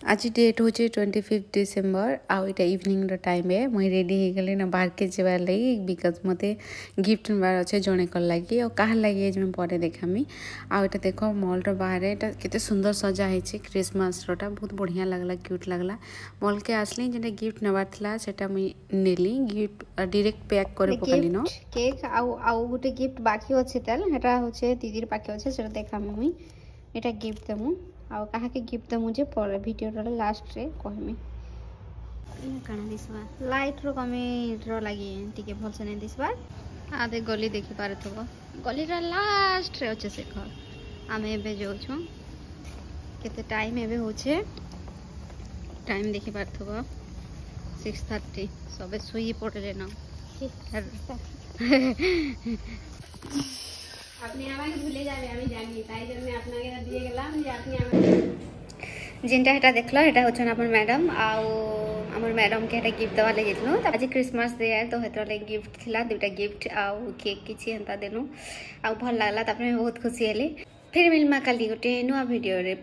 आज डेट हूँ 25 डिसेम्बर आउ इटा इवनिंग टाइम है मुई रेडी हो गली ना बाहर के जबार लगी बिकज मते गिफ्ट नबार अच्छे जड़े कर लगी और कहा लगी मैं पर देखामी आउ इटा देख मॉल रो बाहर एटा केते सुंदर सजा है क्रिसमस रोटा बहुत बढ़िया लगला क्यूट लगला मॉल के आसली जेटा गिफ्ट नबार थला सेटा मुई नेली गिफ्ट डायरेक्ट पैक करे पकली न केक आउ आउ गोटे गिफ्ट बाकी अछि तेल हेटा होचे दीदीर पाके अछि सेटा देखामी मुई एटा गिफ्ट देमु आउ कहा के गिफ्ट दे मुझे पर वीडियो लास्ट रे कहमी काना दिसबा लाइट रो कमी रो लागी टिके भल से नहीं दिसबा आधे गली देखि पारे थबो गली रा लास्ट रे होचे से घर आमे एबे जो छु केते टाइम एबे होचे टाइम देखि पारे थबो 6:30 सबे सोई पड़ले ना আপনি আমাকে ভুলে যাবে আমি জানি তাই জন্য আপনাকে দিয়ে গেলাম যে আপনি আমাকে যেটা এটা দেখলো এটা হচ্ছে আমার ম্যাডাম আউ আমার ম্যাডাম কে এটা গিফট দেওয়া লাগেছিল আজ ক্রিসমাস ডে है तो हेतरा ले गिफ्ट थिला दुटा गिफ्ट आउ केक किछि हंता देनु आउ भल लागला तापरे बहुत खुशी हेली फिर मिलमा काली गोटे नुआ वीडियो रे।